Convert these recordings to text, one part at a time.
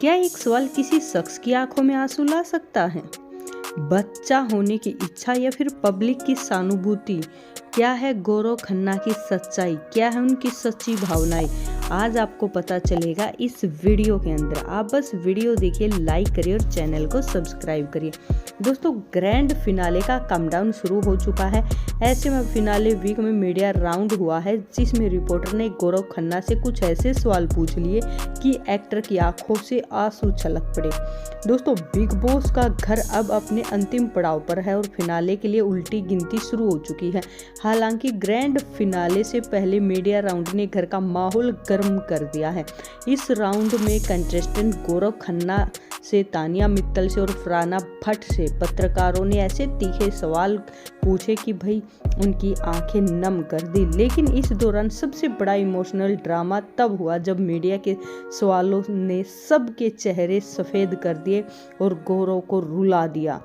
क्या एक सवाल किसी शख्स की आंखों में आंसू ला सकता है? बच्चा होने की इच्छा या फिर पब्लिक की सहानुभूति? क्या है गौरव खन्ना की सच्चाई? क्या है उनकी सच्ची भावनाएं? आज आपको पता चलेगा इस वीडियो के अंदर। आप बस वीडियो देखिए, लाइक करिए और चैनल को सब्सक्राइब करिए। दोस्तों, ग्रैंड फिनाले का काउंटडाउन शुरू हो चुका है। ऐसे में फिनाले वीक में मीडिया राउंड हुआ है, जिसमें रिपोर्टर ने गौरव खन्ना से कुछ ऐसे सवाल पूछ लिए कि एक्टर की आंखों से आंसू छलक पड़े। दोस्तों, बिग बॉस का घर अब अपने अंतिम पड़ाव पर है और फिनाले के लिए उल्टी गिनती शुरू हो चुकी है। हालांकि ग्रैंड फिनाले से पहले मीडिया राउंड ने घर का माहौल गर्म कर दिया है। इस राउंड में कंटेस्टेंट गौरव खन्ना से, तानिया मित्तल से और फरहाना भट्ट से पत्रकारों ने ऐसे तीखे सवाल पूछे कि भाई उनकी आंखें नम कर दी। लेकिन इस दौरान सबसे बड़ा इमोशनल ड्रामा तब हुआ जब मीडिया के सवालों ने सबके चेहरे सफ़ेद कर दिए और गौरव को रुला दिया।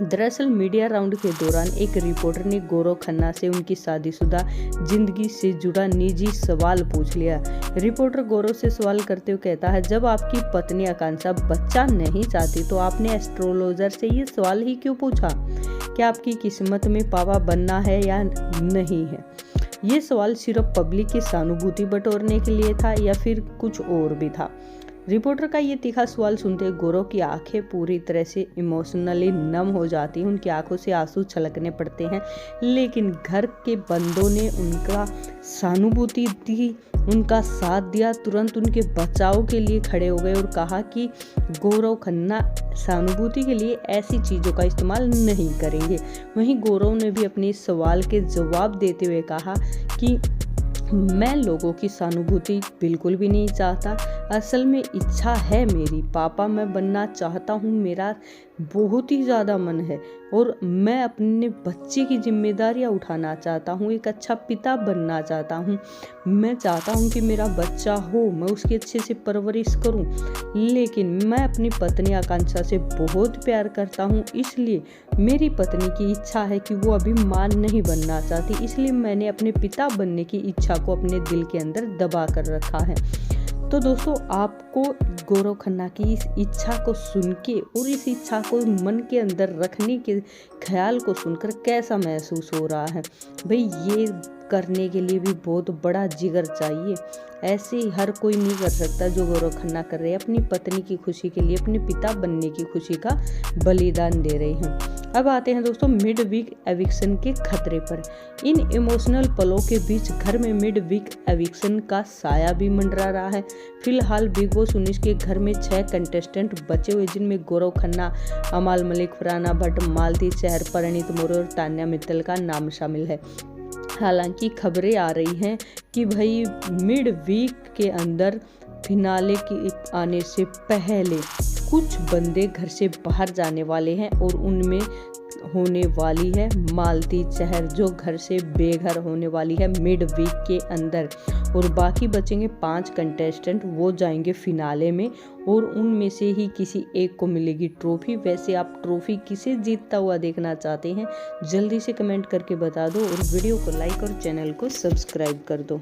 दरअसल मीडिया राउंड के दौरान एक रिपोर्टर ने गौरव खन्ना से उनकी शादीशुदा जिंदगी से जुड़ा निजी सवाल पूछ लिया। रिपोर्टर गौरव से सवाल करते हुए कहता है, जब आपकी पत्नी आकांक्षा बच्चा नहीं चाहती तो आपने एस्ट्रोलॉजर से ये सवाल ही क्यों पूछा? क्या आपकी किस्मत में पापा बनना है या नहीं है? ये सवाल सिर्फ पब्लिक की सहानुभूति बटोरने के लिए था या फिर कुछ और भी था? रिपोर्टर का ये तीखा सवाल सुनते गौरव की आंखें पूरी तरह से इमोशनली नम हो जाती हैं। उनकी आंखों से आंसू छलकने पड़ते हैं। लेकिन घर के बंदों ने उनका सहानुभूति दी, उनका साथ दिया, तुरंत उनके बचाव के लिए खड़े हो गए और कहा कि गौरव खन्ना सहानुभूति के लिए ऐसी चीज़ों का इस्तेमाल नहीं करेंगे। वहीं गौरव ने भी अपने सवाल के जवाब देते हुए कहा कि मैं लोगों की सहानुभूति बिल्कुल भी नहीं चाहता। असल में इच्छा है मेरी, पापा मैं बनना चाहता हूँ, मेरा बहुत ही ज़्यादा मन है और मैं अपने बच्चे की जिम्मेदारियाँ उठाना चाहता हूँ, एक अच्छा पिता बनना चाहता हूँ। मैं चाहता हूँ कि मेरा बच्चा हो, मैं उसकी अच्छे से परवरिश करूँ। लेकिन मैं अपनी पत्नी आकांक्षा से बहुत प्यार करता हूँ, इसलिए मेरी पत्नी की इच्छा है कि वो अभी मां नहीं बनना चाहती, इसलिए मैंने अपने पिता बनने की इच्छा को अपने दिल के अंदर दबा कर रखा है। तो दोस्तों, आपको गौरव खन्ना की इस इच्छा को सुन के और इस इच्छा को मन के अंदर रखने के ख्याल को सुनकर कैसा महसूस हो रहा है? भाई, ये करने के लिए भी बहुत बड़ा जिगर चाहिए। ऐसे हर कोई नहीं कर सकता जो गौरव खन्ना कर रहे हैं। अपनी पत्नी की खुशी के लिए, अपने पिता बनने की खुशी का बलिदान दे रहे हैं। अब आते हैं दोस्तों मिड वीक एविक्शन के खतरे पर। इन इमोशनल पलों के बीच घर में मिड वीक एविक्शन का साया भी मंडरा रहा है। फिलहाल बिग बॉस 19 के घर में 6 कंटेस्टेंट बचे हुए, जिनमें गौरव खन्ना, अमाल मलिक, फरहाना भट्ट, मालती चहर, परिणीत मोरे और तान्या मित्तल का नाम शामिल है। हालांकि खबरें आ रही हैं कि भाई मिड वीक के अंदर फिनाले के आने से पहले कुछ बंदे घर से बाहर जाने वाले हैं और उनमें होने वाली है मालती चहर, जो घर से बेघर होने वाली है मिड वीक के अंदर। और बाकी बचेंगे 5 कंटेस्टेंट, वो जाएंगे फिनाले में और उनमें से ही किसी एक को मिलेगी ट्रॉफी। वैसे आप ट्रॉफी किसे जीतता हुआ देखना चाहते हैं? जल्दी से कमेंट करके बता दो और वीडियो को लाइक और चैनल को सब्सक्राइब कर दो।